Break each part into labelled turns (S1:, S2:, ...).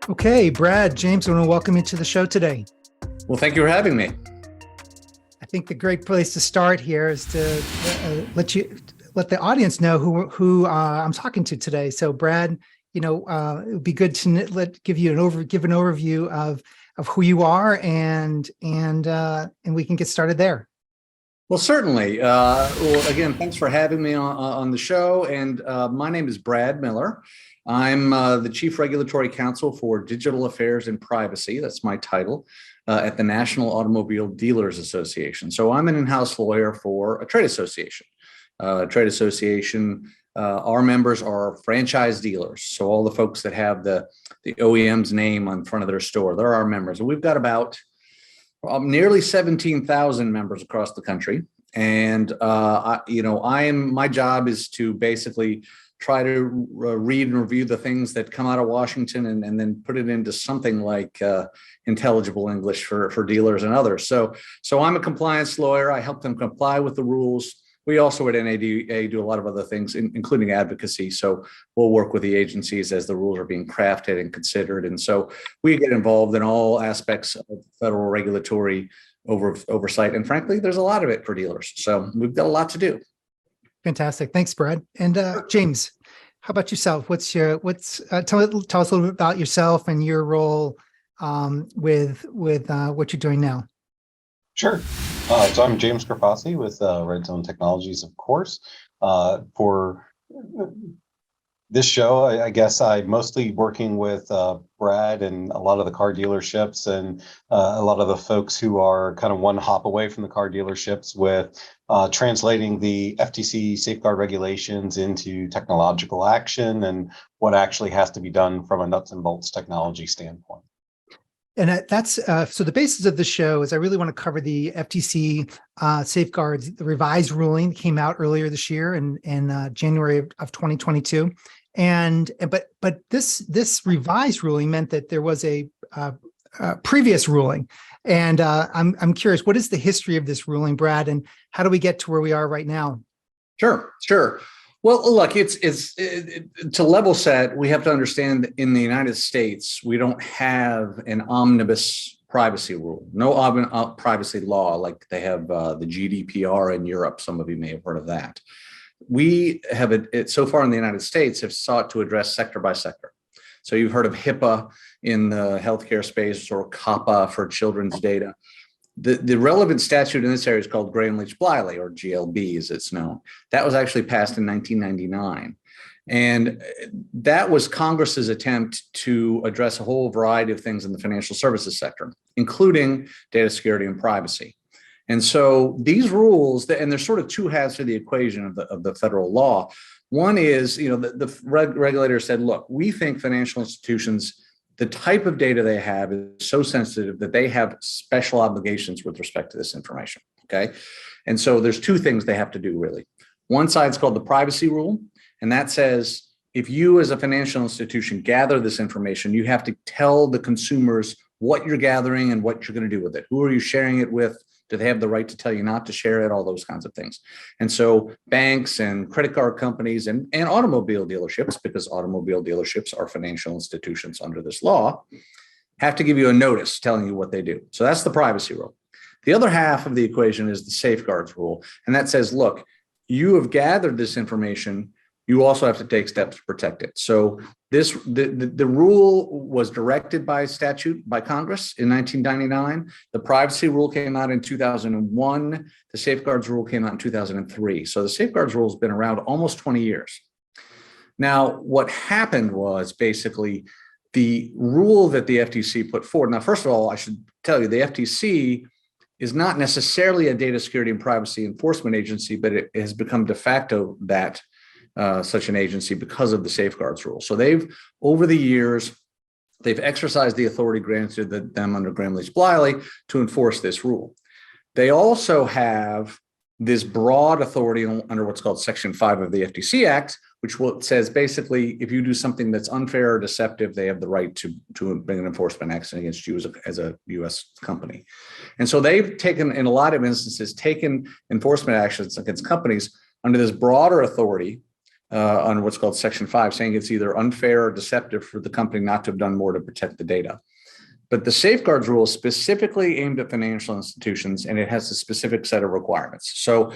S1: Okay, Brad, James, I want to welcome you to the show today.
S2: Well, thank you for having me.
S1: I think the great place to start here is to let the audience know who I'm talking to today. So, Brad, it would be good to give you give an overview of who you are, and we can get started there.
S2: Well, certainly. Again, thanks for having me on the show. And my name is Brad Miller. I'm the Chief Regulatory Counsel for Digital Affairs and Privacy. That's my title at the National Automobile Dealers Association. So I'm an in-house lawyer for a trade association. Our members are franchise dealers. So all the folks that have the OEM's name on front of their store, they're our members. And we've got about nearly 17,000 members across the country. And, my job is to basically try to read and review the things that come out of Washington and then put it into something like intelligible English for dealers and others. So I'm a compliance lawyer. I help them comply with the rules. We also at NADA do a lot of other things, including advocacy. So we'll work with the agencies as the rules are being crafted and considered. And so we get involved in all aspects of federal regulatory oversight. And frankly, there's a lot of it for dealers. So we've got a lot to do.
S1: Fantastic. Thanks, Brad. And James, how about yourself? Tell us a little bit about yourself and your role with what you're doing now.
S3: Sure. So I'm James Crifasi with RedZone Technologies, of course. For this show, I guess I'm mostly working with Brad and a lot of the car dealerships and a lot of the folks who are kind of one hop away from the car dealerships with translating the FTC Safeguard regulations into technological action and what actually has to be done from a nuts and bolts technology standpoint.
S1: And that's so the basis of the show is I really want to cover the FTC safeguards, the revised ruling that came out earlier this year in January of 2022. But this revised ruling meant that there was a previous ruling. And I'm curious, what is the history of this ruling, Brad, and how do we get to where we are right now?
S2: Sure. Well, look, it's to level set, we have to understand that in the United States, we don't have an omnibus privacy rule, no privacy law like they have the GDPR in Europe. Some of you may have heard of that. We have so far in the United States have sought to address sector by sector. So you've heard of HIPAA in the healthcare space or COPPA for children's data. The relevant statute in this area is called Gramm-Leach-Bliley, or GLB as it's known. That was actually passed in 1999. And that was Congress's attempt to address a whole variety of things in the financial services sector, including data security and privacy. And so these rules, and there's sort of two halves to the equation of the federal law. One is, the regulator said, look, we think financial institutions, the type of data they have is so sensitive that they have special obligations with respect to this information, okay? And so there's two things they have to do, really. One side's called the privacy rule, and that says if you as a financial institution gather this information, you have to tell the consumers what you're gathering and what you're going to do with it. Who are you sharing it with? Do they have the right to tell you not to share it? All those kinds of things. And so banks and credit card companies and automobile dealerships, because automobile dealerships are financial institutions under this law, have to give you a notice telling you what they do. So that's the privacy rule. The other half of the equation is the safeguards rule. And that says, look, you have gathered this information. You also have to take steps to protect it. So the rule was directed by statute by Congress in 1999. The privacy rule came out in 2001. The safeguards rule came out in 2003. So the safeguards rule has been around almost 20 years. Now, what happened was basically the rule that the FTC put forward. Now, first of all, I should tell you, the FTC is not necessarily a data security and privacy enforcement agency, but it has become de facto that such an agency because of the safeguards rule. So over the years, they've exercised the authority granted them under Gramm-Leach-Bliley to enforce this rule. They also have this broad authority under what's called Section 5 of the FTC Act, which says basically if you do something that's unfair or deceptive, they have the right to bring an enforcement action against you as a U.S. company. And so they've taken, in a lot of instances, taken enforcement actions against companies under this broader authority on what's called Section 5, saying it's either unfair or deceptive for the company not to have done more to protect the data. But the safeguards rule is specifically aimed at financial institutions, and it has a specific set of requirements. So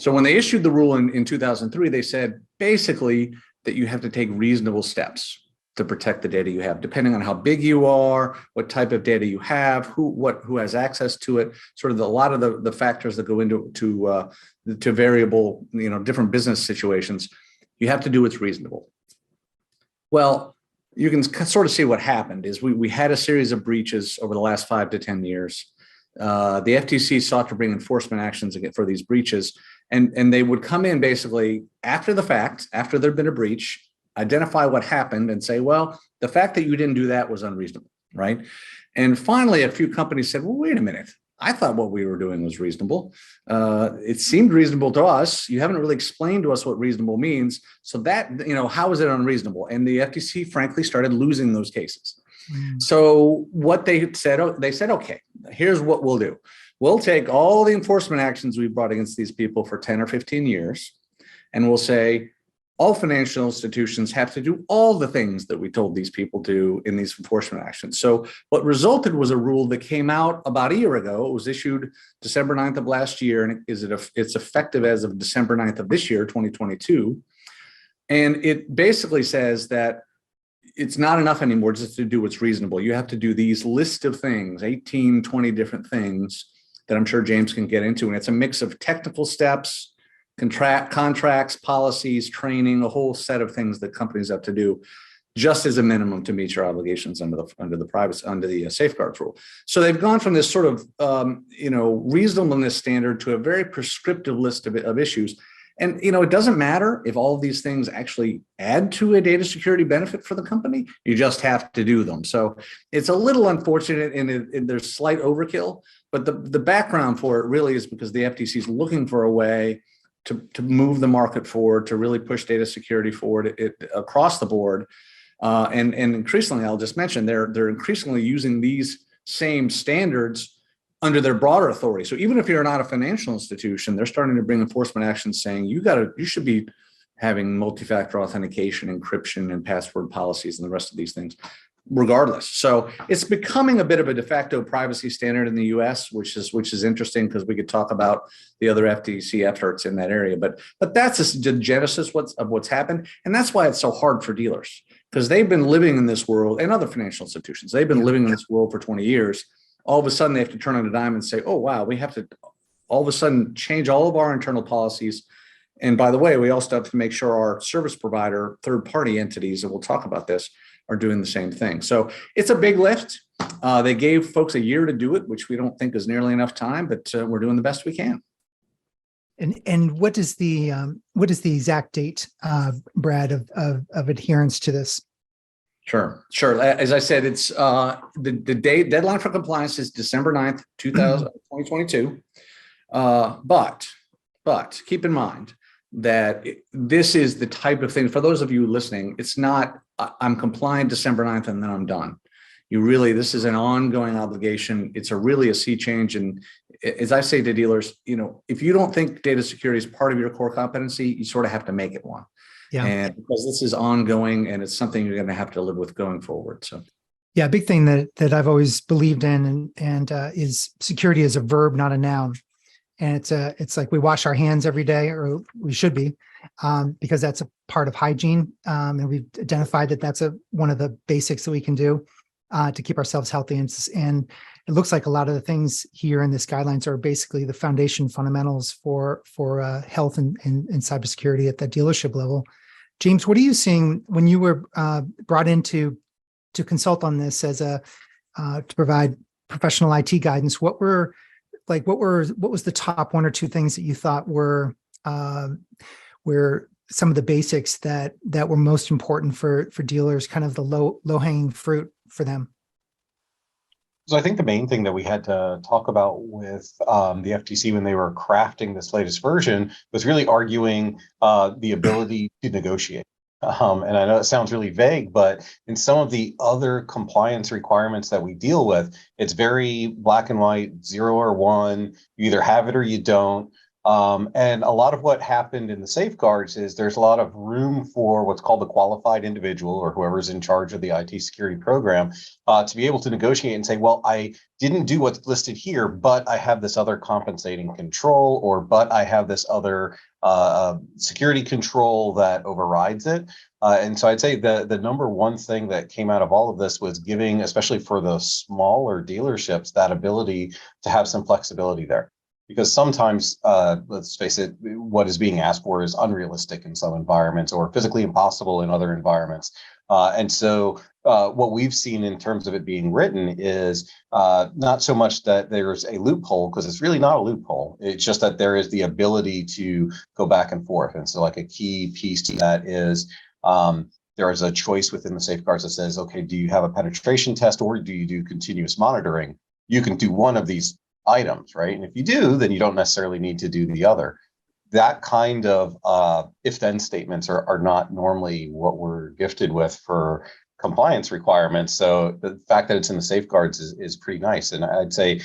S2: when they issued the rule in 2003, they said basically that you have to take reasonable steps to protect the data you have, depending on how big you are, what type of data you have, who has access to it, sort of a lot of the factors that go into to variable, different business situations. You have to do what's reasonable. Well, you can sort of see what happened is we had a series of breaches over the last 5 to 10 years. The FTC sought to bring enforcement actions for these breaches, and they would come in basically after the fact, after there'd been a breach, identify what happened and say, well, the fact that you didn't do that was unreasonable, right? And finally, a few companies said, well, wait a minute. I thought what we were doing was reasonable. It seemed reasonable to us. You haven't really explained to us what reasonable means. So that, how is it unreasonable? And the FTC, frankly, started losing those cases. So what they said, okay, here's what we'll do. We'll take all the enforcement actions we've brought against these people for 10 or 15 years, and we'll say, all financial institutions have to do all the things that we told these people to in these enforcement actions. So what resulted was a rule that came out about a year ago. It was issued December 9th of last year, and it's effective as of December 9th of this year, 2022. And it basically says that it's not enough anymore just to do what's reasonable. You have to do these list of things, 18, 20 different things that I'm sure James can get into. And it's a mix of technical steps, contracts, policies, training, a whole set of things that companies have to do just as a minimum to meet your obligations under the safeguards rule. So they've gone from this sort of reasonableness standard to a very prescriptive list of issues. And it doesn't matter if all of these things actually add to a data security benefit for the company. You just have to do them. So it's a little unfortunate, and there's slight overkill. But the background for it really is because the FTC is looking for a way to move the market forward, to really push data security forward across the board. And increasingly, I'll just mention, they're increasingly using these same standards under their broader authority. So even if you're not a financial institution, they're starting to bring enforcement actions saying you should be having multi-factor authentication, encryption, and password policies and the rest of these things, regardless. So it's becoming a bit of a de facto privacy standard in the US, which is interesting because we could talk about the other FTC efforts in that area. But that's the genesis of what's happened. And that's why it's so hard for dealers, because they've been living in this world, and other financial institutions, they've been living in this world for 20 years. All of a sudden they have to turn on a dime and say, oh, wow, we have to all of a sudden change all of our internal policies. And by the way, we also have to make sure our service provider, third-party entities, and we'll talk about this, are doing the same thing. So it's a big lift. They gave folks a year to do it, which we don't think is nearly enough time, but we're doing the best we can.
S1: And what is the exact date, Brad, of adherence to this? Sure.
S2: As I said, it's the deadline for compliance is December 9th, 2022. But keep in mind that this is the type of thing, for those of you listening, it's not, I'm compliant December 9th and then I'm done. This is an ongoing obligation. It's really a sea change. And as I say to dealers, if you don't think data security is part of your core competency, you sort of have to make it one. Yeah. And because this is ongoing and it's something you're going to have to live with going forward. So.
S1: Yeah, a big thing that I've always believed in and is security is a verb, not a noun. And it's like we wash our hands every day, or we should be, because that's a part of hygiene. And we've identified that that's one of the basics that we can do to keep ourselves healthy. And it looks like a lot of the things here in this guidelines are basically the foundation fundamentals for health and cybersecurity at the dealership level. James, what are you seeing when you were brought in to consult on this to provide professional IT guidance? What was the top one or two things that you thought were some of the basics that were most important for dealers, kind of the low hanging fruit for them?
S3: So I think the main thing that we had to talk about with the FTC when they were crafting this latest version was really arguing the ability to negotiate. And I know it sounds really vague, but in some of the other compliance requirements that we deal with, it's very black and white, 0 or 1. You either have it or you don't. And a lot of what happened in the safeguards is there's a lot of room for what's called the qualified individual or whoever's in charge of the IT security program to be able to negotiate and say, well, I didn't do what's listed here, but I have this other compensating control, or but I have this other security control that overrides it. And so I'd say the number one thing that came out of all of this was giving, especially for the smaller dealerships, that ability to have some flexibility there. Because sometimes, let's face it, what is being asked for is unrealistic in some environments or physically impossible in other environments. And so what we've seen in terms of it being written is not so much that there's a loophole, because it's really not a loophole. It's just that there is the ability to go back and forth. And so like a key piece to that is there is a choice within the safeguards that says, okay, do you have a penetration test or do you do continuous monitoring? You can do one of these items, right? And if you do, then you don't necessarily need to do the other. That kind of if-then statements are not normally what we're gifted with for compliance requirements. So the fact that it's in the safeguards is pretty nice. And I'd say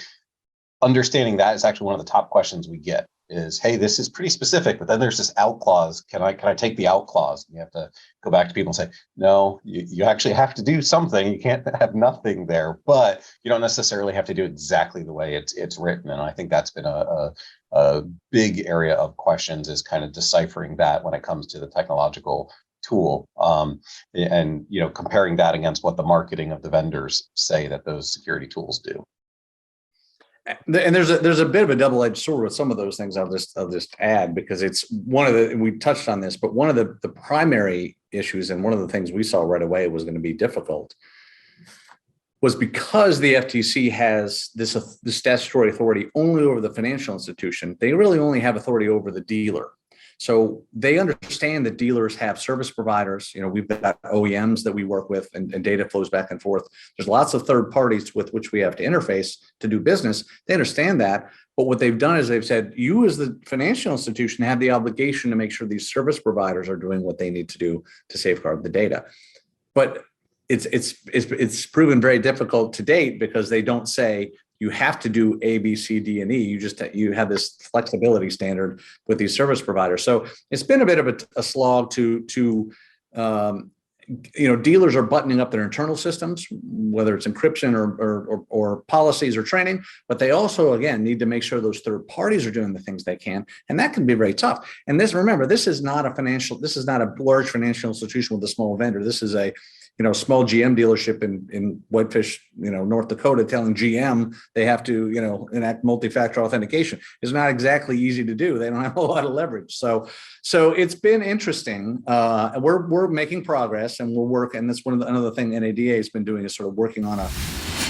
S3: understanding that is actually one of the top questions we get is, hey, this is pretty specific, but then there's this out clause. Can I take the out clause? And you have to go back to people and say, no, you actually have to do something. You can't have nothing there, but you don't necessarily have to do exactly the way it's written. And I think that's been a big area of questions, is kind of deciphering that when it comes to the technological tool, and comparing that against what the marketing of the vendors say that those security tools do.
S2: And there's a bit of a double-edged sword with some of those things. I'll just add, because it's one of the, we touched on this, but one of the primary issues, and one of the things we saw right away was going to be difficult, was because the FTC has this statutory authority only over the financial institution. They really only have authority over the dealer. So they understand that dealers have service providers. We've got OEMs that we work with, and data flows back and forth. There's lots of third parties with which we have to interface to do business. They understand that. But what they've done is they've said, you as the financial institution have the obligation to make sure these service providers are doing what they need to do to safeguard the data. But it's proven very difficult to date, because they don't say you have to do A, B, C, D, and E. You have this flexibility standard with these service providers. So it's been a bit of a slog to dealers are buttoning up their internal systems, whether it's encryption or policies or training, but they also, again, need to make sure those third parties are doing the things they can. And that can be very tough. And remember, this is not a large financial institution with a small vendor. This is a small GM dealership in Whitefish, North Dakota, telling GM they have to, enact multi-factor authentication is not exactly easy to do. They don't have a lot of leverage. So it's been interesting. We're making progress, and we're working. And that's another thing NADA has been doing, is sort of working on a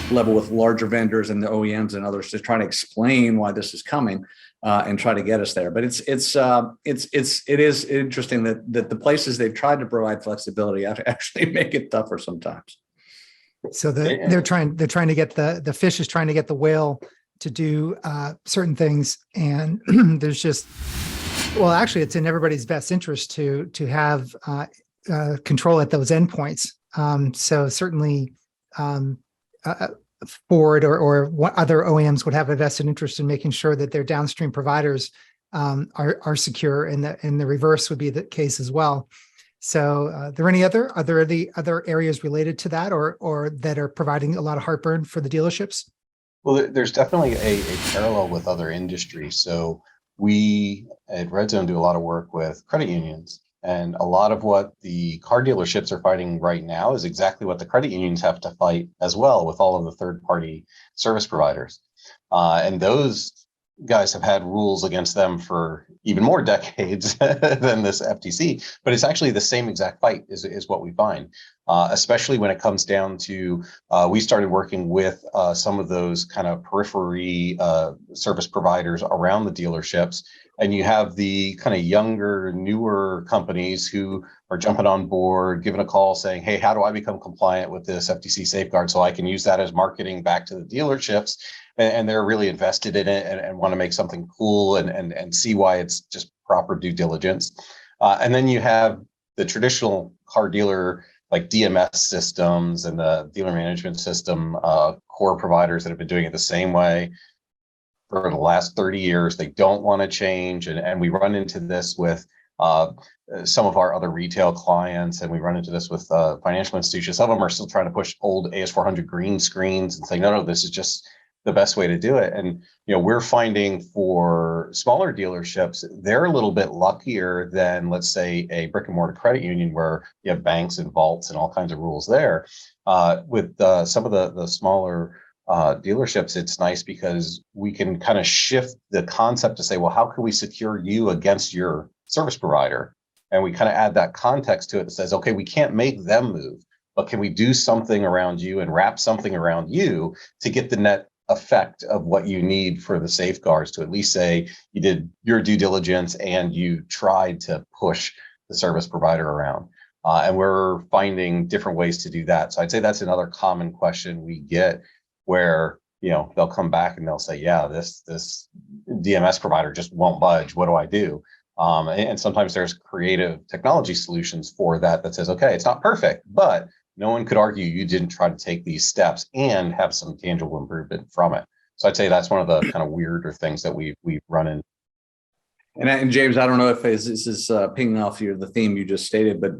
S2: level with larger vendors and the OEMs and others to try to explain why this is coming. And try to get us there. But it is interesting that the places they've tried to provide flexibility actually make it tougher sometimes.
S1: So they're trying to get the fish is trying to get the whale to do certain things, and there's actually it's in everybody's best interest to have control at those endpoints. So certainly Ford or what other OEMs would have a vested interest in making sure that their downstream providers are secure, and the reverse would be the case as well. So are there the other areas related to that or that are providing a lot of heartburn for the dealerships?
S3: Well, there's definitely a parallel with other industries. So we at RedZone do a lot of work with credit unions. And a lot of what the car dealerships are fighting right now is exactly what the credit unions have to fight as well, with all of the third-party service providers. And those guys have had rules against them for even more decades than this FTC. But it's actually the same exact fight is what we find, especially when it comes down to, we started working with some of those kind of periphery service providers around the dealerships. And you have the kind of younger, newer companies who are jumping on board, giving a call saying, hey, how do I become compliant with this FTC Safeguard so I can use that as marketing back to the dealerships? And they're really invested in it and want to make something cool and see why it's just proper due diligence. And then you have the traditional car dealer, like DMS systems and the dealer management system core providers that have been doing it the same way. for the last 30 years. They don't want to change. And we run into this with some of our other retail clients, and we run into this with financial institutions. Some of them are still trying to push old AS400 green screens and saying, no, this is just the best way to do it. And, we're finding for smaller dealerships, they're a little bit luckier than, let's say, a brick and mortar credit union where you have banks and vaults and all kinds of rules there. With some of the smaller dealerships, it's nice because we can kind of shift the concept to say, well, how can we secure you against your service provider? And we kind of add that context to it that says, okay, we can't make them move, but can we do something around you and wrap something around you to get the net effect of what you need for the safeguards to at least say you did your due diligence and you tried to push the service provider around. And we're finding different ways to do that. So I'd say that's another common question we get where, they'll come back and they'll say, yeah, this DMS provider just won't budge. What do I do? And sometimes there's creative technology solutions for that says, okay, it's not perfect, but no one could argue you didn't try to take these steps and have some tangible improvement from it. So I'd say that's one of the kind of weirder things that we've run into.
S2: And James, I don't know if this is pinging off the theme you just stated, but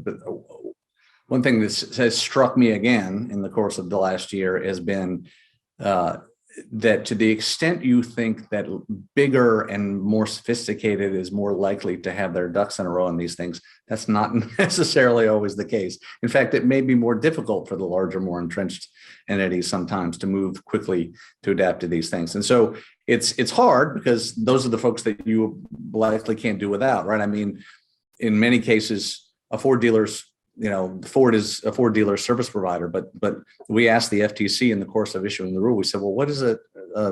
S2: one thing that has struck me again in the course of the last year has been that to the extent you think that bigger and more sophisticated is more likely to have their ducks in a row in these things, that's not necessarily always the case. In fact, it may be more difficult for the larger, more entrenched entities sometimes to move quickly to adapt to these things. And so it's hard because those are the folks that you likely can't do without, right? I mean, in many cases, a Ford dealer's Ford is a Ford dealer service provider, but we asked the FTC in the course of issuing the rule, we said, well, what is a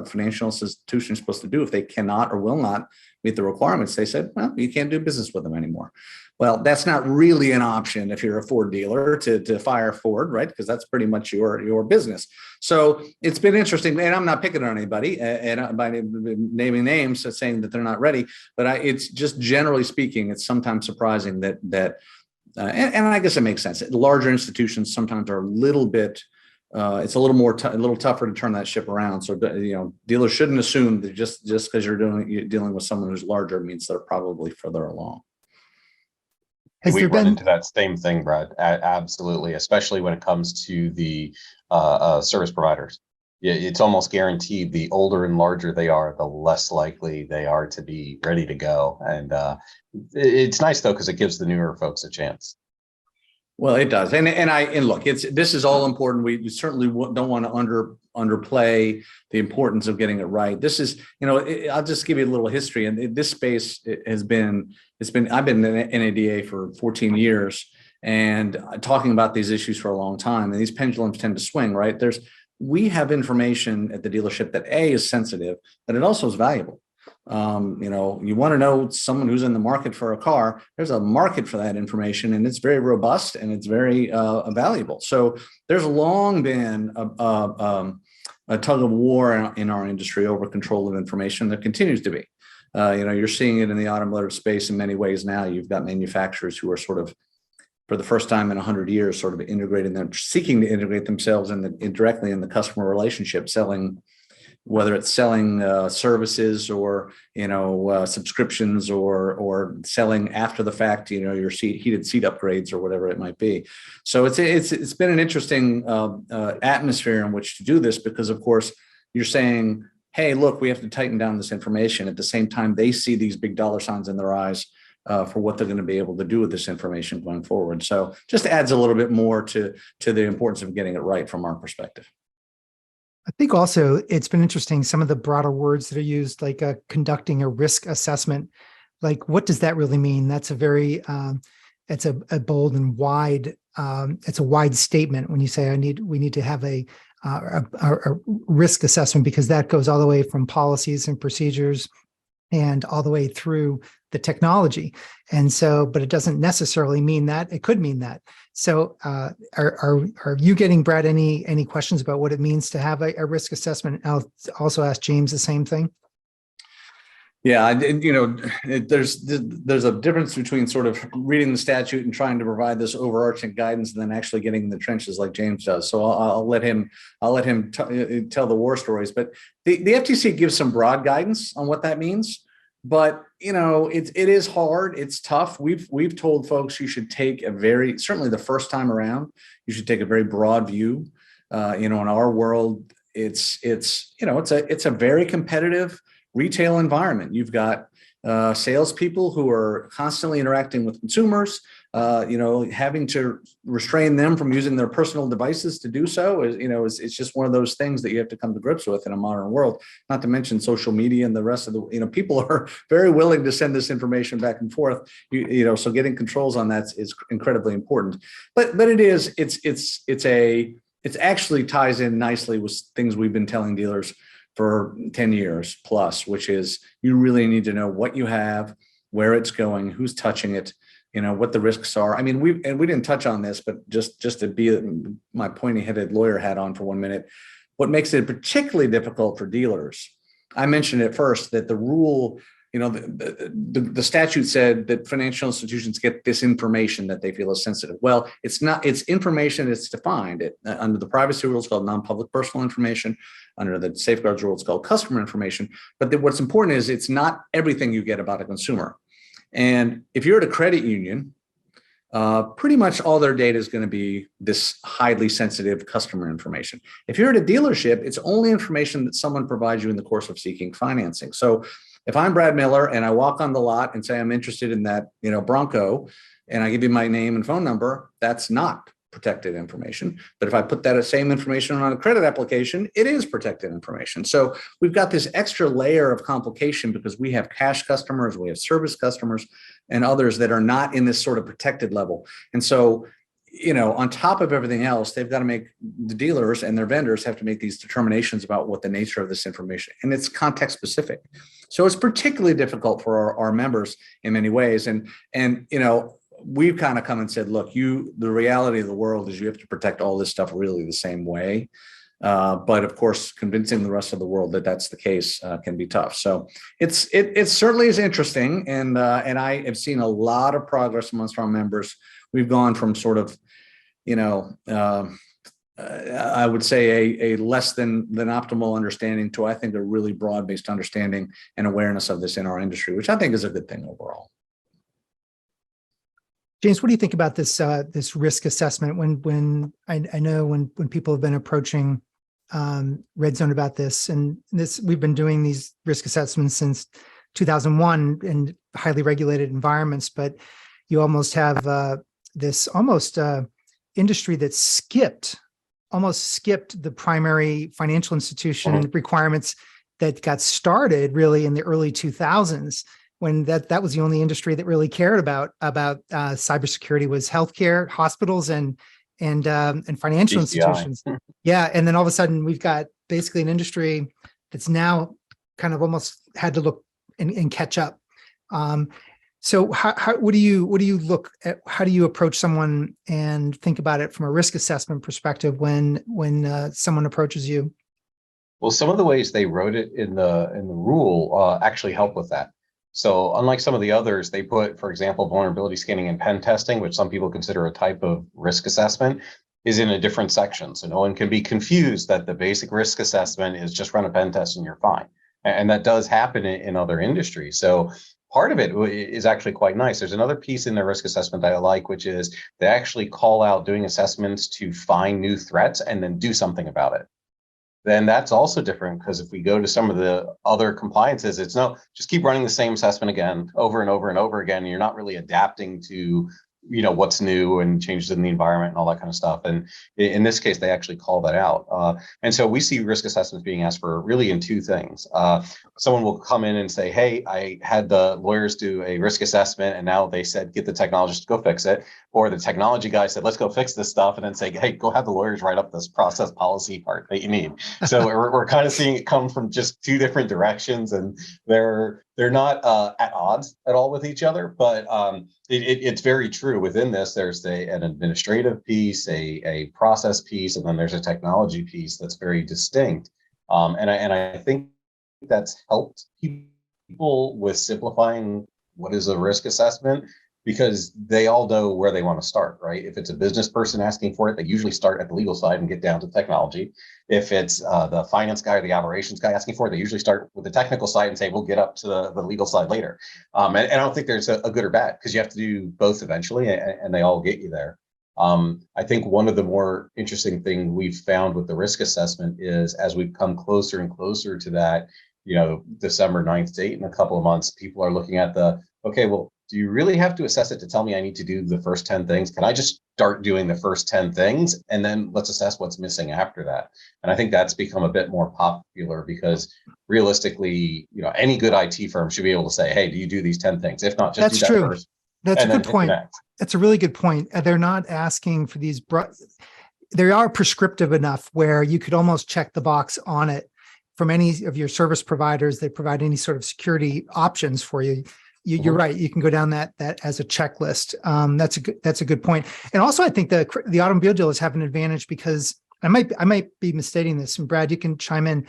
S2: financial institution supposed to do if they cannot or will not meet the requirements? They said, well, you can't do business with them anymore. Well, that's not really an option if you're a Ford dealer to fire Ford, right? Because that's pretty much your business. So it's been interesting, and I'm not picking on anybody and by naming names saying that they're not ready, but it's just generally speaking, it's sometimes surprising that and I guess it makes sense. Larger institutions sometimes are a little bit, it's a little tougher to turn that ship around. So, dealers shouldn't assume that just because you're dealing with someone who's larger means they're probably further along.
S3: We run into that same thing, Brad. Absolutely, especially when it comes to the service providers. It's almost guaranteed the older and larger they are, the less likely they are to be ready to go. And it's nice though, because it gives the newer folks a chance.
S2: Well, it does. And look, this is all important. We certainly don't want to underplay the importance of getting it right. This is, I'll just give you a little history. And this space I've been in NADA for 14 years and talking about these issues for a long time. And these pendulums tend to swing, right? We have information at the dealership that is sensitive, but it also is valuable. You want to know someone who's in the market for a car, there's a market for that information and it's very robust and it's very valuable. So there's long been a tug of war in our industry over control of information. There continues to be. You're seeing it in the automotive space in many ways now. You've got manufacturers who are sort of, for the first time in 100 years, sort of seeking to integrate themselves directly in the customer relationship, whether it's selling services or subscriptions or selling after the fact, your heated seat upgrades or whatever it might be. So it's been an interesting atmosphere in which to do this because, of course, you're saying, hey, look, we have to tighten down this information. At the same time, they see these big dollar signs in their eyes for what they're going to be able to do with this information going forward. So just adds a little bit more to the importance of getting it right from our perspective.
S1: I think also it's been interesting, some of the broader words that are used, like conducting a risk assessment. Like, what does that really mean? That's a very, it's a bold and wide, it's a wide statement when you say we need to have a risk assessment, because that goes all the way from policies and procedures and all the way through the technology. And so, but it doesn't necessarily mean that. It could mean that. So are you getting, Brad, any questions about what it means to have a risk assessment? I'll also ask James the same thing.
S2: Yeah, there's a difference between sort of reading the statute and trying to provide this overarching guidance, and then actually getting in the trenches like James does. So I'll let him tell the war stories. But the FTC gives some broad guidance on what that means. But it is hard. It's tough. We've told folks you should take certainly the first time around, you should take a very broad view. In our world, it's a very competitive retail environment. You've got salespeople who are constantly interacting with consumers, having to restrain them from using their personal devices to do so it's just one of those things that you have to come to grips with in a modern world, not to mention social media and the rest of the, people are very willing to send this information back and forth, so getting controls on that is incredibly important. But it actually ties in nicely with things we've been telling dealers for 10 years plus, which is you really need to know what you have, where it's going, who's touching it, what the risks are. I mean, we didn't touch on this, but just to be my pointy-headed lawyer hat on for 1 minute, what makes it particularly difficult for dealers, I mentioned at first that the rule, the statute said that financial institutions get this information that they feel is sensitive. Well, it's not, it's information, it's defined under the privacy rules called non-public personal information, under the safeguards rules called customer information. But what's important is it's not everything you get about a consumer. And if you're at a credit union, pretty much all their data is going to be this highly sensitive customer information. If you're at a dealership, it's only information that someone provides you in the course of seeking financing. So if I'm Brad Miller and I walk on the lot and say I'm interested in that, Bronco, and I give you my name and phone number, that's not protected information. But if I put that same information on a credit application, it is protected information. So we've got this extra layer of complication because we have cash customers, we have service customers, and others that are not in this sort of protected level. And so, on top of everything else, they've got to make, the dealers and their vendors have to make these determinations about what the nature of this information, and it's context specific. So it's particularly difficult for our members in many ways. And we've kind of come and said, look, the reality of the world is you have to protect all this stuff really the same way. But of course, convincing the rest of the world that that's the case can be tough. So it certainly is interesting. And I have seen a lot of progress amongst our members. We've gone from sort of, I would say a less than optimal understanding to, I think, a really broad-based understanding and awareness of this in our industry, which I think is a good thing overall.
S1: James, what do you think about this this risk assessment? When I know when people have been approaching RedZone about this, and we've been doing these risk assessments since 2001 in highly regulated environments, but you almost have this industry that almost skipped the primary financial institution requirements that got started really in the early 2000s, when that was the only industry that really cared about cybersecurity was healthcare, hospitals, and financial institutions. Yeah, and then all of a sudden we've got basically an industry that's now kind of almost had to look and catch up. So what do you look at? How do you approach someone and think about it from a risk assessment perspective when someone approaches you?
S3: Well, some of the ways they wrote it in the rule actually help with that. So unlike some of the others, they put, for example, vulnerability scanning and pen testing, which some people consider a type of risk assessment, is in a different section. So no one can be confused that the basic risk assessment is just run a pen test and you're fine. And that does happen in other industries. So part of it is actually quite nice. There's another piece in their risk assessment that I like, which is they actually call out doing assessments to find new threats and then do something about it. Then that's also different, because if we go to some of the other compliances, it's no, just keep running the same assessment again, over and over and over again. And you're not really adapting to, what's new and changes in the environment and all that kind of stuff. And in this case, they actually call that out. And so we see risk assessments being asked for really in two things. Someone will come in and say, hey, I had the lawyers do a risk assessment and now they said, get the technologist to go fix it. Or the technology guy said, let's go fix this stuff, and then say, hey, go have the lawyers write up this process policy part that you need. So we're kind of seeing it come from just two different directions, and they're not at odds at all with each other, but it's very true. Within this, there's an administrative piece, a process piece, and then there's a technology piece that's very distinct. And I think that's helped people people with simplifying what is a risk assessment, because they all know where they want to start, right? If it's a business person asking for it, they usually start at the legal side and get down to technology. If it's the finance guy or the operations guy asking for it, they usually start with the technical side and say, we'll get up to the legal side later. And I don't think there's a good or bad, because you have to do both eventually, and they all get you there. I think one of the more interesting things we've found with the risk assessment is, as we've come closer and closer to that, December 9th date in a couple of months, people are looking at okay, well, do you really have to assess it to tell me I need to do the first 10 things? Can I just start doing the first 10 things and then let's assess what's missing after that? And I think that's become a bit more popular, because realistically, any good IT firm should be able to say, hey, do you do these 10 things? If not, just
S1: That's
S3: do that
S1: true.
S3: first.
S1: That's a
S3: and then
S1: good
S3: hit
S1: point.
S3: next.
S1: That's a really good point. They're not asking for these, they are prescriptive enough where you could almost check the box on it from any of your service providers that provide any sort of security options for you. You're right. You can go down that as a checklist. That's a good point. And also, I think the automobile dealers have an advantage, because I might be misstating this, and Brad, you can chime in,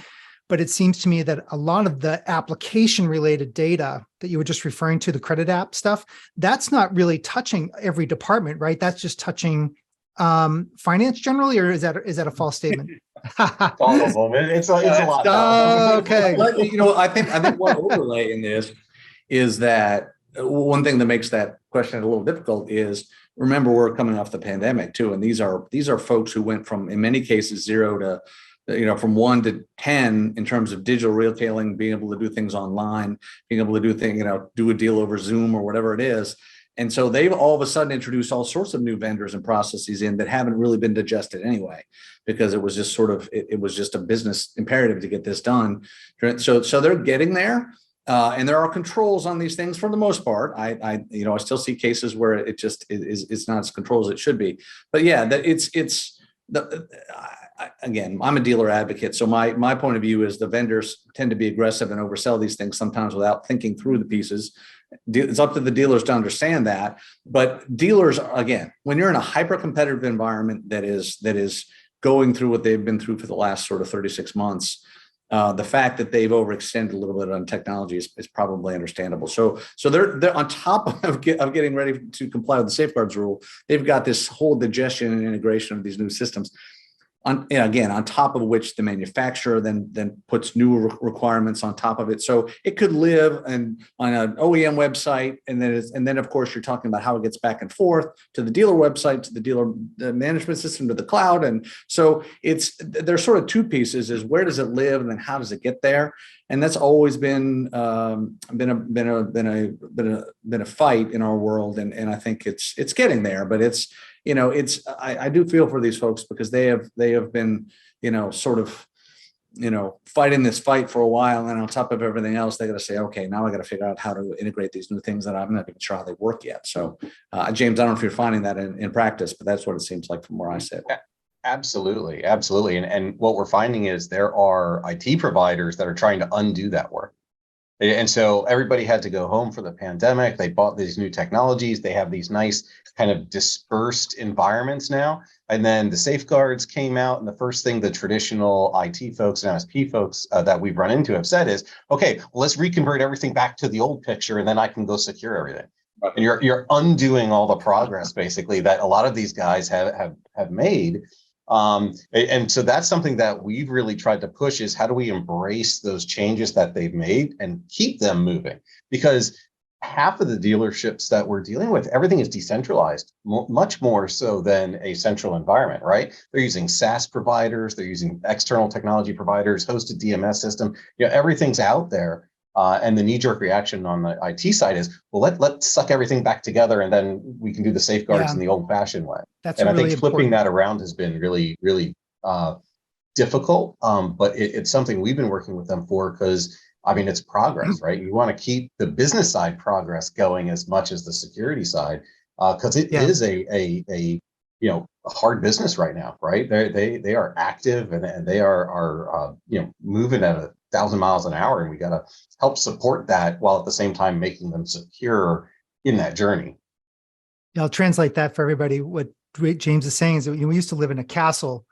S1: but it seems to me that a lot of the application related data that you were just referring to, the credit app stuff, that's not really touching every department, right? That's just touching finance generally, or is that a false statement?
S3: All of them. It's a lot.
S1: Oh, okay.
S2: I think one overlay in this is that one thing that makes that question a little difficult is, remember, we're coming off the pandemic too, and these are folks who went from, in many cases, 0 to from 1 to 10 in terms of digital retailing, being able to do things online, being able to do things, do a deal over Zoom or whatever it is. And so they've all of a sudden introduced all sorts of new vendors and processes in that haven't really been digested anyway, because it was just it was just a business imperative to get this done. So they're getting there. And there are controls on these things for the most part. I still see cases where it's not as controlled as it should be. But yeah, again, I'm a dealer advocate. So my point of view is the vendors tend to be aggressive and oversell these things sometimes without thinking through the pieces. It's up to the dealers to understand that. But dealers, again, when you're in a hyper competitive environment that is going through what they've been through for the last sort of 36 months, the fact that they've overextended a little bit on technology is probably understandable. So they're on top of getting ready to comply with the safeguards rule. They've got this whole digestion and integration of these new systems. On top of which the manufacturer then puts new requirements on top of it. So it could live on an OEM website, and then of course you're talking about how it gets back and forth to the dealer website, to the dealer management system, to the cloud. And so there's sort of two pieces: is where does it live, and then how does it get there? And that's always been a fight in our world, and I think it's getting there, but I do feel for these folks, because they have been, fighting this fight for a while. And on top of everything else, they got to say, okay, now I got to figure out how to integrate these new things that I'm not even sure how they work yet. So James, I don't know if you're finding that in practice, but that's what it seems like from where I sit.
S3: Absolutely. And what we're finding is there are IT providers that are trying to undo that work. And so everybody had to go home for the pandemic. They bought these new technologies. They have these nice kind of dispersed environments now. And then the safeguards came out. And the first thing the traditional IT folks and MSP folks that we've run into have said is, okay, well, let's reconvert everything back to the old picture, and then I can go secure everything. And you're undoing all the progress, basically, that a lot of these guys have made. And so that's something that we've really tried to push, is how do we embrace those changes that they've made and keep them moving? Because half of the dealerships that we're dealing with, everything is decentralized, much more so than a central environment, right? They're using SaaS providers, they're using external technology providers, hosted DMS system, everything's out there. And the knee-jerk reaction on the IT side is, well, let's suck everything back together, and then we can do the safeguards in the old-fashioned way.
S1: That's
S3: and
S1: really
S3: I think flipping
S1: important.
S3: that around has been really, really difficult. But it's something we've been working with them for, because it's progress, right? You want to keep the business side progress going as much as the security side, because it is a hard business right now, right? They are active, and they are moving at 1,000 miles an hour, and we got to help support that while at the same time making them secure in that journey.
S1: Yeah, I'll translate that for everybody. What James is saying is that we used to live in a castle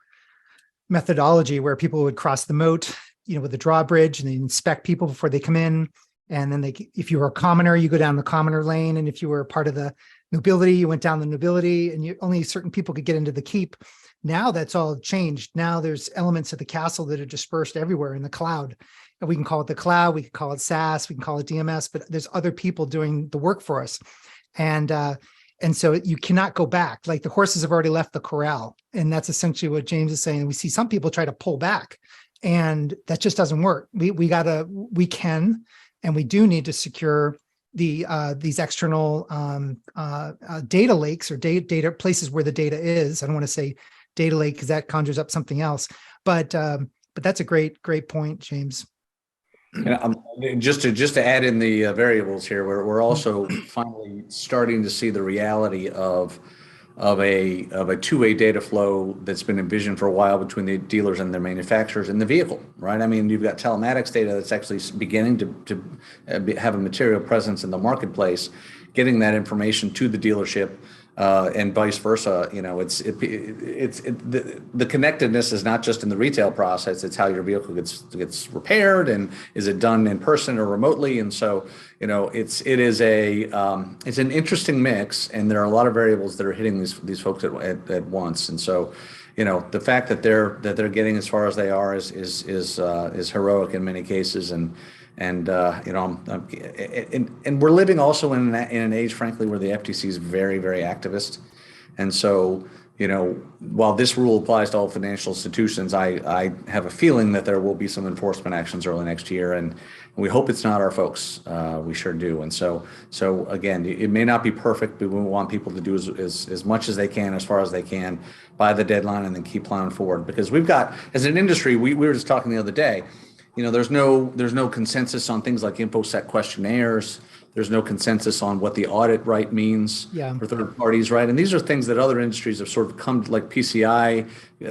S1: methodology where people would cross the moat, with the drawbridge, and they inspect people before they come in. And then if you were a commoner, you go down the commoner lane. And if you were part of the nobility, you went down the nobility, and only certain people could get into the keep. Now that's all changed. Now there's elements of the castle that are dispersed everywhere in the cloud. And we can call it the cloud, we can call it SaaS, we can call it DMS, but there's other people doing the work for us. And so you cannot go back. Like, the horses have already left the corral. And that's essentially what James is saying. We see some people try to pull back, and that just doesn't work. We can, and we do need to secure these external data lakes, or data places where the data is. I don't want to say data lake because that conjures up something else, but that's a great point, James.
S2: And just to add in the variables here, we're also finally starting to see the reality of a two-way data flow that's been envisioned for a while between the dealers and their manufacturers and the vehicle, right? I mean, you've got telematics data that's actually beginning to have a material presence in the marketplace, getting that information to the dealership. And vice versa. You know, the connectedness is not just in the retail process; it's how your vehicle gets repaired, and is it done in person or remotely. And so, you know, it's an interesting mix, and there are a lot of variables that are hitting these folks at once. And so, you know, the fact that they're getting as far as they are is heroic in many cases. And you know, and we're living also in an age, frankly, where the FTC is very, very activist. And so, you know, while this rule applies to all financial institutions, I have a feeling that there will be some enforcement actions early next year, and we hope it's not our folks. We sure do. And so again, it may not be perfect, but we want people to do as much as they can, as far as they can, by the deadline, and then keep plowing forward. Because we've got, as an industry, we were just talking the other day. You know, there's no consensus on things like InfoSec questionnaires. There's no consensus on what the audit right means for third parties, right? And these are things that other industries have sort of come to, like PCI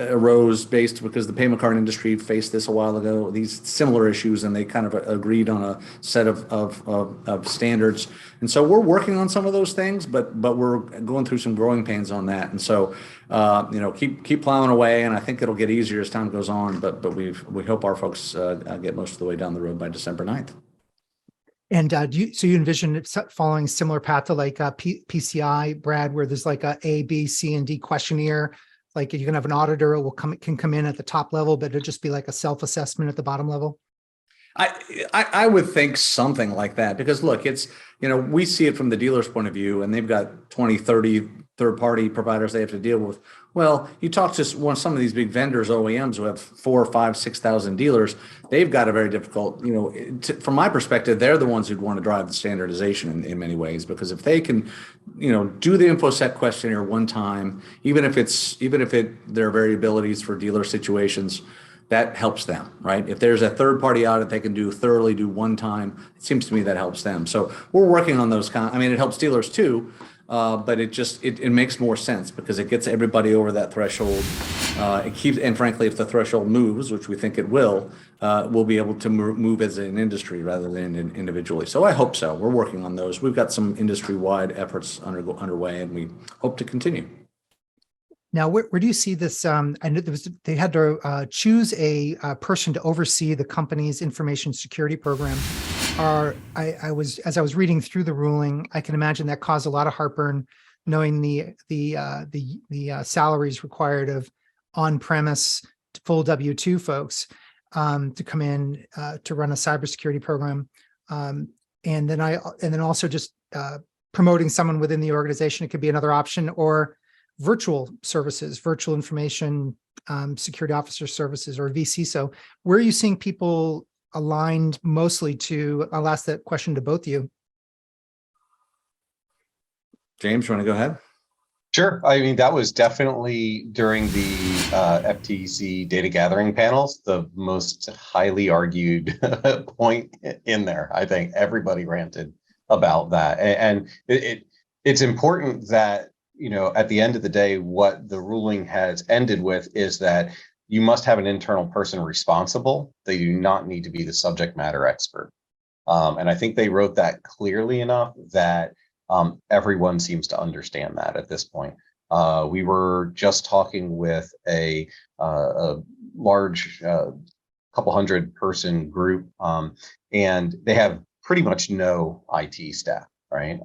S2: arose based because the payment card industry faced this a while ago, these similar issues, and they kind of agreed on a set of standards. And so we're working on some of those things, but we're going through some growing pains on that. And so, you know, keep plowing away, and I think it'll get easier as time goes on, but we hope our folks get most of the way down the road by December 9th.
S1: And you envision it following similar path to like PCI, Brad, where there's like a B, C, and D questionnaire. Like, you can have an auditor can come in at the top level, but it'll just be like a self-assessment at the bottom level.
S2: I would think something like that, because look, it's, you know, we see it from the dealer's point of view, and they've got 20, 30 third-party providers they have to deal with. Well, you talk to some of these big vendors, OEMs, who have 4,000, 5,000, 6,000 dealers. They've got a very difficult, you know, from my perspective, they're the ones who'd want to drive the standardization in many ways, because if they can, you know, do the InfoSec questionnaire one time, even if there are variabilities for dealer situations, that helps them, right? If there's a third-party audit they can thoroughly do one time, it seems to me that helps them. So we're working on those I mean, it helps dealers too, but it makes more sense because it gets everybody over that threshold. And frankly, if the threshold moves, which we think it will, we'll be able to move as an industry rather than individually. So I hope so. We're working on those. We've got some industry-wide efforts underway, and we hope to continue.
S1: Now, where do you see this? I know they had to choose a person to oversee the company's information security program. As I was reading through the ruling, I can imagine that caused a lot of heartburn, knowing the salaries required of on-premise full W-2 folks to come in to run a cybersecurity program, and then also just promoting someone within the organization. It could be another option, or virtual services, virtual information security officer services, or VC. So where are you seeing people aligned mostly to? I'll ask that question to both of you.
S2: James, you want to go ahead?
S3: Sure. I mean, that was definitely during the FTC data gathering panels, the most highly argued point in there. I think everybody ranted about that. And it's important that, you know, at the end of the day, what the ruling has ended with is that you must have an internal person responsible. They do not need to be the subject matter expert. And I think they wrote that clearly enough that everyone seems to understand that at this point. We were just talking with a large couple hundred person group, and they have pretty much no IT staff, right?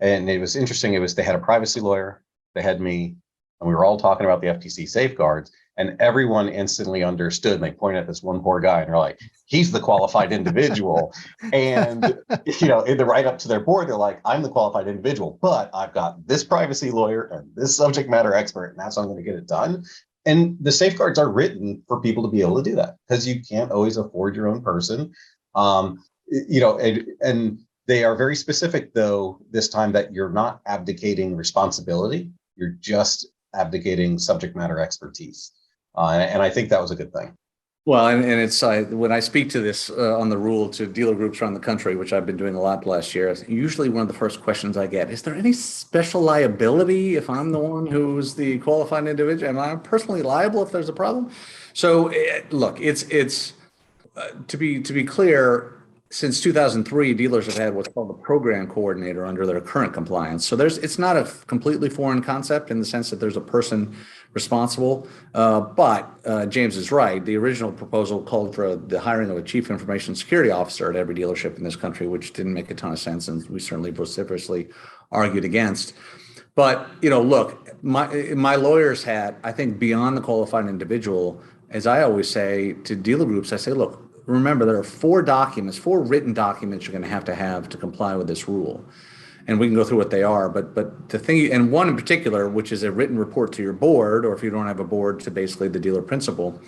S3: And it was interesting. They had a privacy lawyer, they had me, and we were all talking about the FTC safeguards, and everyone instantly understood. And they pointed at this one poor guy, and they're like, "He's the qualified individual." And in the write up to their board, they're like, "I'm the qualified individual, but I've got this privacy lawyer and this subject matter expert, and that's how I'm going to get it done." And the safeguards are written for people to be able to do that, because you can't always afford your own person. And they are very specific, though, this time, that you're not abdicating responsibility. You're just abdicating subject matter expertise. And I think that was a good thing.
S2: Well, and it's when I speak to this on the rule to dealer groups around the country, which I've been doing a lot last year, usually one of the first questions I get, is there any special liability if I'm the one who's the qualified individual? Am I personally liable if there's a problem? So look, it's to be clear, since 2003, dealers have had what's called a program coordinator under their current compliance. So it's not a completely foreign concept in the sense that there's a person responsible. But James is right. The original proposal called for the hiring of a chief information security officer at every dealership in this country, which didn't make a ton of sense, and we certainly vociferously argued against. But look, my lawyer's hat, I think, beyond the qualified individual, as I always say to dealer groups, I say, look, remember, there are four written documents you're going to have to comply with this rule. And we can go through what they are, but the thing, and one in particular, which is a written report to your board, or if you don't have a board, to basically the dealer principal,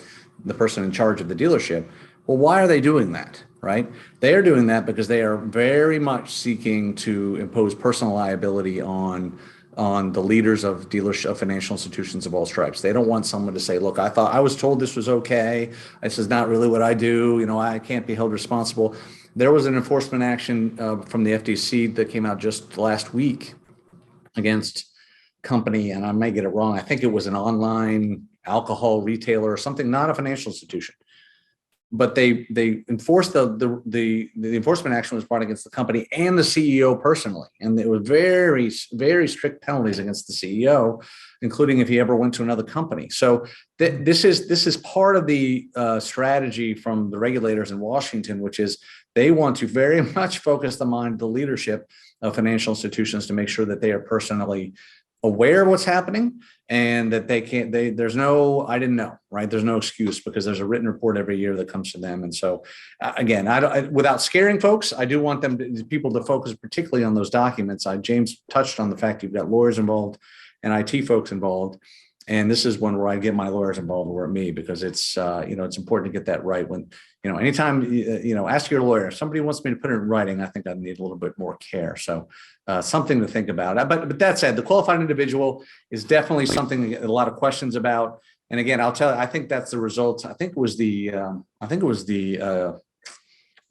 S2: the person in charge of the dealership. Well, why are they doing that, right? They are doing that because they are very much seeking to impose personal liability on the leaders of dealership, financial institutions of all stripes. They don't want someone to say, look, I was told this was okay. This is not really what I do. I can't be held responsible. There was an enforcement action from the FTC that came out just last week against company, and I may get it wrong. I think it was an online alcohol retailer or something, not a financial institution. But they enforced the enforcement action was brought against the company and the CEO personally, and there were very, very strict penalties against the CEO, including if he ever went to another company. So this is part of the strategy from the regulators in Washington, which is they want to very much focus the mind of the leadership of financial institutions to make sure that they are personally aware of what's happening, and that there's no, I didn't know, right? There's no excuse, because there's a written report every year that comes to them. And so again, without scaring folks, I do want people to focus particularly on those documents. James touched on the fact you've got lawyers involved and IT folks involved. And this is one where I get my lawyers involved or me, because it's, it's important to get that right. When, anytime, ask your lawyer, if somebody wants me to put it in writing, I think I need a little bit more care. So something to think about. But that said, the qualified individual is definitely something to get a lot of questions about. And again, I'll tell you, I think that's the result. I think it was the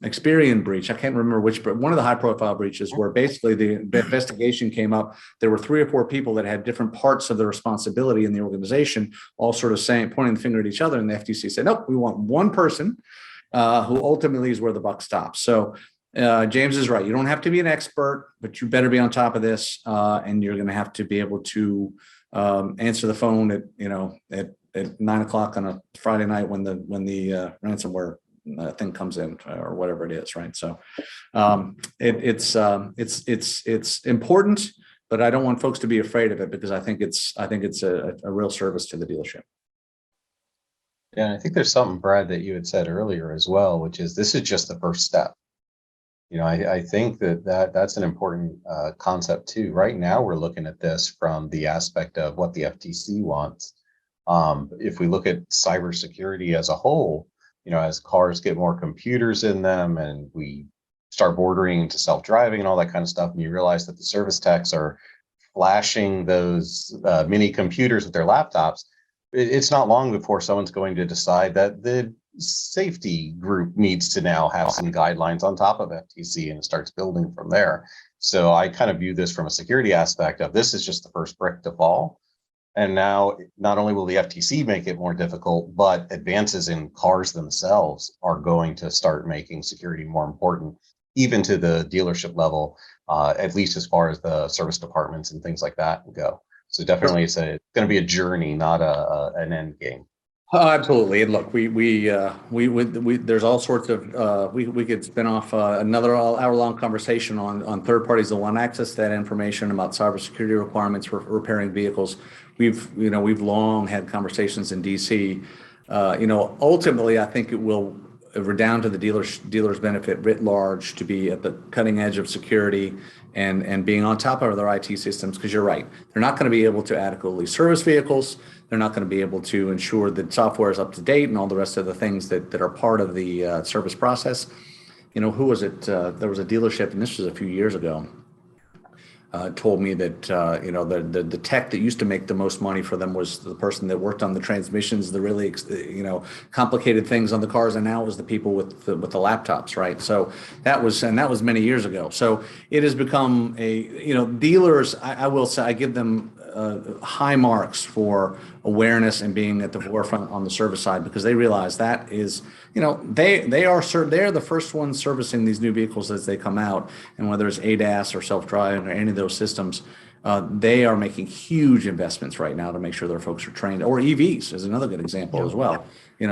S2: Experian breach. I can't remember which, but one of the high profile breaches where basically the investigation came up. There were 3 or 4 people that had different parts of the responsibility in the organization, all sort of pointing the finger at each other. And the FTC said, nope, we want one person who ultimately is where the buck stops. So James is right. You don't have to be an expert, but you better be on top of this. And you're going to have to be able to answer the phone at 9 o'clock on a Friday night when the ransomware thing comes in, or whatever it is, right? So it's important, but I don't want folks to be afraid of it, because I think it's a real service to the dealership.
S3: Yeah, and I think there's something, Brad, that you had said earlier as well, which is this is just the first step. I think that's an important concept too. Right now, we're looking at this from the aspect of what the FTC wants. If we look at cybersecurity as a whole, as cars get more computers in them and we start bordering into self-driving and all that kind of stuff, and you realize that the service techs are flashing those mini computers with their laptops, it's not long before someone's going to decide that the safety group needs to now have some guidelines on top of FTC, and it starts building from there. So I kind of view this from a security aspect of this is just the first brick to fall. And now not only will the FTC make it more difficult, but advances in cars themselves are going to start making security more important, even to the dealership level, at least as far as the service departments and things like that go. So definitely it's going to be a journey, not an end game.
S2: Oh, absolutely. And look, there's all sorts of, we could spin off another hour-long conversation on third parties that want access to that information about cybersecurity requirements for repairing vehicles. We've long had conversations in DC. Ultimately, I think it will redound to the dealer's benefit writ large to be at the cutting edge of security and being on top of their IT systems, because you're right. They're not going to be able to adequately service vehicles. They're not going to be able to ensure that software is up to date and all the rest of the things that are part of the service process. Who was it? There was a dealership, and this was a few years ago, told me that the tech that used to make the most money for them was the person that worked on the transmissions, the really complicated things on the cars, and now it was the people with the laptops, right? So that was many years ago. So it has become dealers. I will say I give them high marks for awareness and being at the forefront on the service side, because they realize that is, they're the first ones servicing these new vehicles as they come out, and whether it's ADAS or self-driving or any of those systems, they are making huge investments right now to make sure their folks are trained. Or EVs is another good example as well.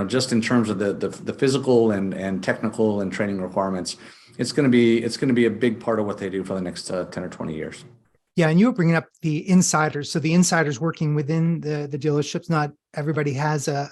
S2: Just in terms of the physical and technical and training requirements, it's going to be a big part of what they do for the next 10 or 20 years.
S1: Yeah, and you were bringing up the insiders. So the insiders working within the dealerships. Not everybody has a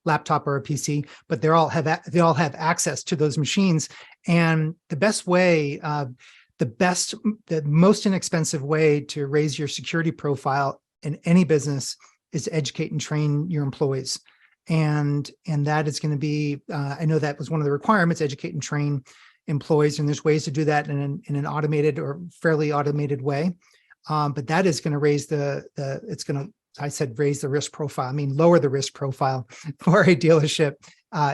S1: laptop or a PC, but they all have access to those machines. And the best way, the most inexpensive way to raise your security profile in any business is to educate and train your employees. And that is going to be, I know that was one of the requirements: educate and train employees, and there's ways to do that in an automated or fairly automated way. But that is going to raise raise the risk profile. I mean, lower the risk profile for a dealership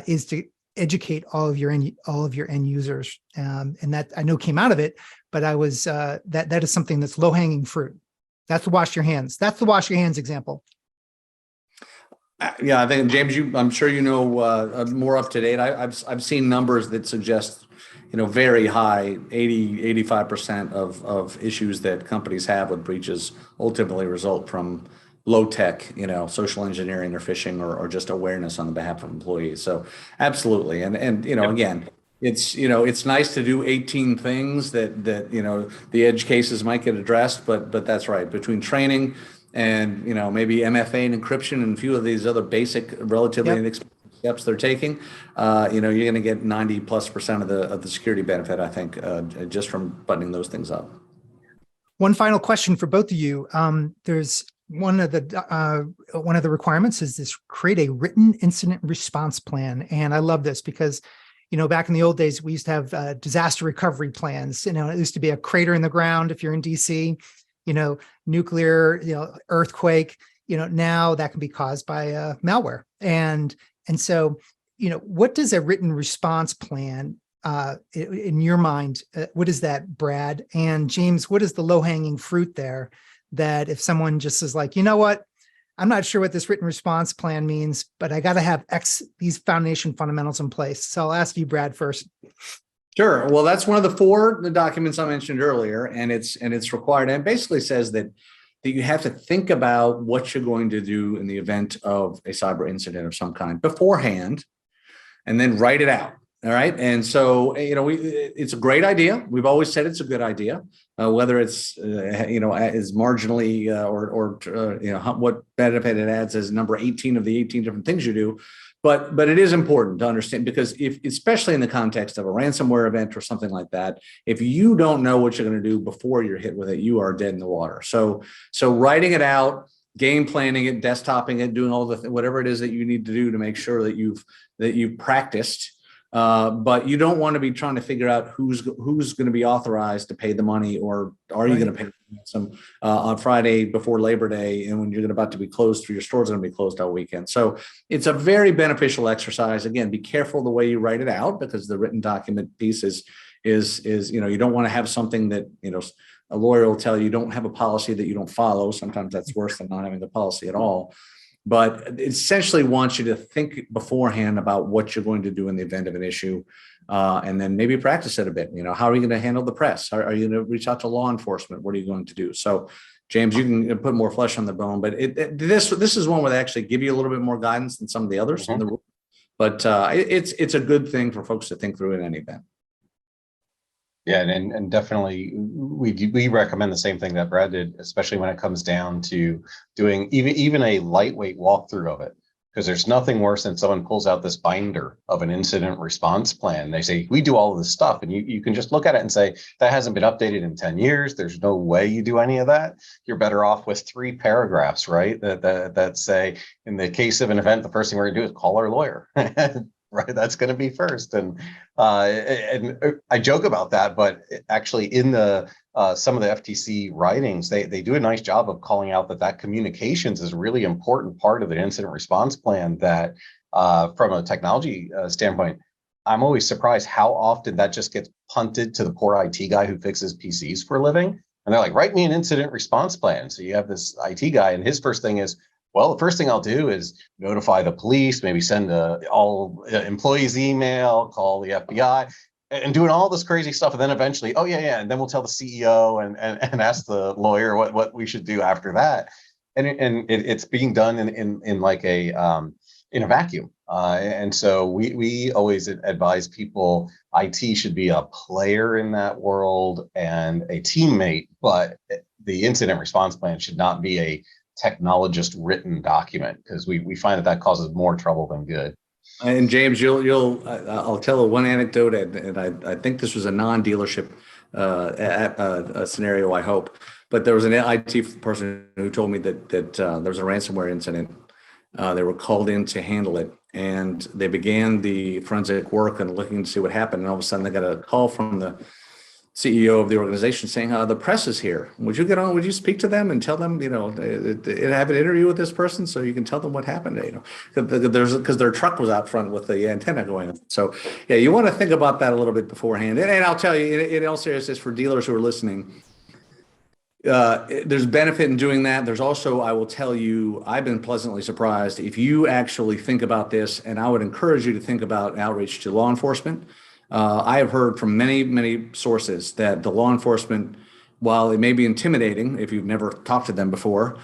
S1: is to educate all of your end users. And that I know came out of it, but I was that is something that's low hanging fruit. That's the wash your hands. That's the wash your hands example.
S2: Yeah, I think, James, I'm sure more up to date. I've seen numbers that suggest very high 85% of issues that companies have with breaches ultimately result from low tech, social engineering or phishing or just awareness on the behalf of employees. So absolutely. And again, it's nice to do 18 things that the edge cases might get addressed, but that's right. Between training and maybe MFA and encryption and a few of these other basic, relatively inexpensive steps they're taking, you're going to get 90+% of the security benefit, I think, just from buttoning those things up.
S1: One final question for both of you. There's one of the requirements is this: create a written incident response plan. And I love this because back in the old days, we used to have disaster recovery plans. It used to be a crater in the ground if you're in DC. Nuclear, earthquake. Now that can be caused by malware. And so, what does a written response plan, in your mind, what is that, Brad? And James, what is the low-hanging fruit there that if someone just is like, what, I'm not sure what this written response plan means, but I got to have these foundation fundamentals in place. So I'll ask you, Brad, first.
S2: Sure. Well, that's one of the documents I mentioned earlier, and it's required, and it basically says that you have to think about what you're going to do in the event of a cyber incident of some kind beforehand, and then write it out. All right. And so, it's a great idea. We've always said it's a good idea, whether it's, is marginally what benefit it adds as number 18 of the 18 different things you do. But it is important to understand, because especially in the context of a ransomware event or something like that, if you don't know what you're going to do before you're hit with it, you are dead in the water. So writing it out, game planning it, desktoping it, doing all whatever it is that you need to do to make sure that you've practiced. But you don't want to be trying to figure out who's going to be authorized to pay the money, or are you going to pay some on Friday before Labor Day, and when you're about to be closed, for your store's going to be closed all weekend. So it's a very beneficial exercise. Again, be careful the way you write it out, because the written document piece is you don't want to have something that a lawyer will tell you don't have a policy that you don't follow. Sometimes that's worse than not having the policy at all. But it essentially wants you to think beforehand about what you're going to do in the event of an issue, and then maybe practice it a bit. How are you going to handle the press? Are you going to reach out to law enforcement? What are you going to do? So James, you can put more flesh on the bone, but this is one where they actually give you a little bit more guidance than some of the others in the rule. But it's a good thing for folks to think through in any event.
S3: Yeah, and definitely we recommend the same thing that Brad did, especially when it comes down to doing even a lightweight walkthrough of it. Because there's nothing worse than someone pulls out this binder of an incident response plan. They say, we do all of this stuff. And you can just look at it and say, that hasn't been updated in 10 years. There's no way you do any of that. You're better off with 3 paragraphs, right? That say, in the case of an event, the first thing we're gonna do is call our lawyer. Right, that's going to be first, and I joke about that, but actually, in the some of the FTC writings, they do a nice job of calling out that communications is a really important part of the incident response plan. That from a technology standpoint, I'm always surprised how often that just gets punted to the poor IT guy who fixes PCs for a living, and they're like, "Write me an incident response plan." So you have this IT guy, and his first thing is, well, the first thing I'll do is notify the police, maybe send all employees email, call the FBI, and doing all this crazy stuff. And then eventually, oh yeah, and then we'll tell the CEO and ask the lawyer what we should do after that. And it's being done in like a in a vacuum. And so we always advise people IT should be a player in that world and a teammate, but the incident response plan should not be a technologist written document, because we find that causes more trouble than good.
S2: And James, I'll tell one anecdote, and I think this was a non-dealership scenario, I hope, but there was an IT person who told me that there was a ransomware incident. They were called in to handle it, and they began the forensic work and looking to see what happened. And all of a sudden, they got a call from the CEO of the organization saying, the press is here. Would you get on? Would you speak to them and tell them, have an interview with this person so you can tell them what happened? Because their truck was out front with the antenna going on. So, yeah, you want to think about that a little bit beforehand. And I'll tell you, in all seriousness, for dealers who are listening, there's benefit in doing that. There's also, I will tell you, I've been pleasantly surprised if you actually think about this, and I would encourage you to think about outreach to law enforcement. I have heard from many sources that the law enforcement, while it may be intimidating if you've never talked to them before,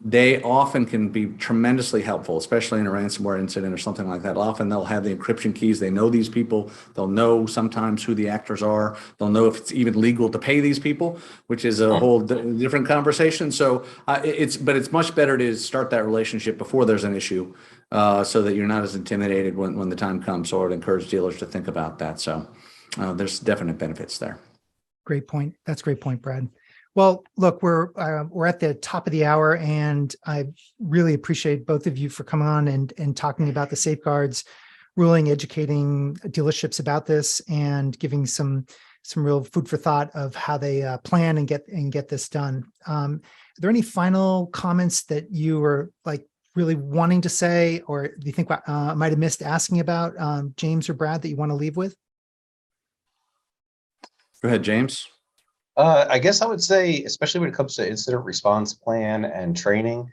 S2: they often can be tremendously helpful, especially in a ransomware incident or something like that. Often they'll have the encryption keys. They know these people. They'll know sometimes who the actors are. They'll know if it's even legal to pay these people, which is a whole different conversation. So it's much better to start that relationship before there's an issue, so that you're not as intimidated when the time comes. So I would encourage dealers to think about that. So there's definite benefits there.
S1: Great point. That's a great point, Brad. Well, look, we're at the top of the hour, and I really appreciate both of you for coming on and talking about the safeguards ruling, educating dealerships about this, and giving some real food for thought of how they plan and get this done. Are there any final comments that you were really wanting to say, or do you think I might have missed asking about, James or Brad, that you want to leave with?
S2: Go ahead, James.
S3: I guess I would say, especially when it comes to incident response plan and training,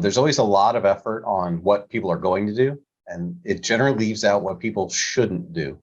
S3: there's always a lot of effort on what people are going to do, and it generally leaves out what people shouldn't do.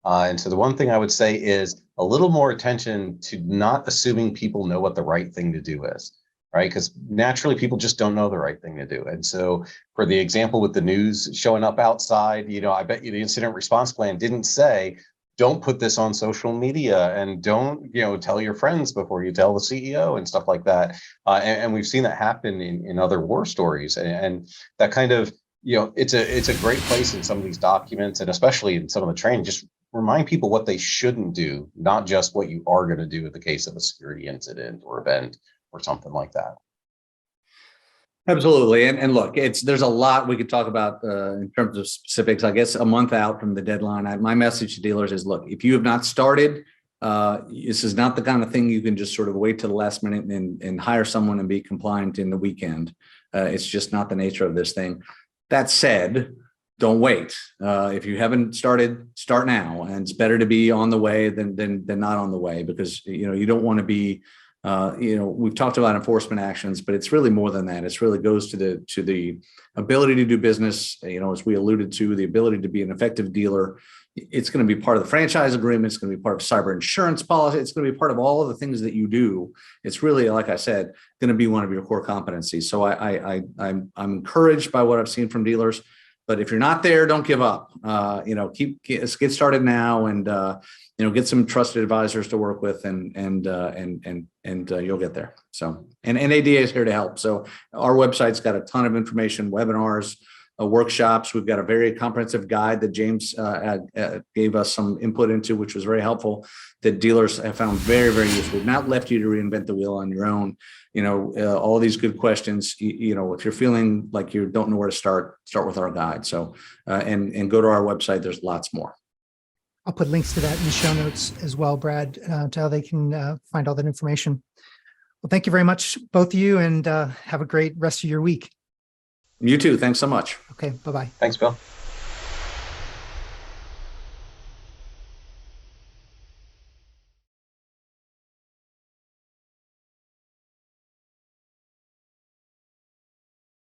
S3: And so the one thing I would say is a little more attention to not assuming people know what the right thing to do is, right? Because naturally people just don't know the right thing to do. And so for the example with the news showing up outside, I bet you the incident response plan didn't say, don't put this on social media, and don't, tell your friends before you tell the CEO and stuff like that. And we've seen that happen in other war stories, and that kind of, it's a great place in some of these documents, and especially in some of the training, just remind people what they shouldn't do, not just what you are going to do in the case of a security incident or event or something like that.
S2: Absolutely. And look, there's a lot we could talk about in terms of specifics. I guess a month out from the deadline, my message to dealers is, look, if you have not started, this is not the kind of thing you can just sort of wait till the last minute and hire someone and be compliant in the weekend. It's just not the nature of this thing. That said, don't wait. If you haven't started, start now. And it's better to be on the way than not on the way, because you don't want to be we've talked about enforcement actions, but it's really more than that. It's really goes to the ability to do business, as we alluded to, the ability to be an effective dealer, It's going to be part of the franchise agreement. It's going to be part of cyber insurance policy. It's going to be part of all of the things that you do. It's really, like I said, going to be one of your core competencies. So I'm encouraged by what I've seen from dealers. But if you're not there, don't give up. Get started now, and get some trusted advisors to work with, and you'll get there. So, and NADA is here to help. So our website's got a ton of information, webinars, workshops. We've got a very comprehensive guide that James gave us some input into, which was very helpful, that dealers have found very, very useful. We've not left you to reinvent the wheel on your own. All these good questions, if you're feeling like you don't know where to start with our guide. So, and go to our website. There's lots more.
S1: I'll put links to that in the show notes as well, Brad, to how they can find all that information. Well, thank you very much, both of you, and have a great rest of your week.
S2: You too. Thanks so much.
S1: Okay, bye-bye.
S3: Thanks, Bill.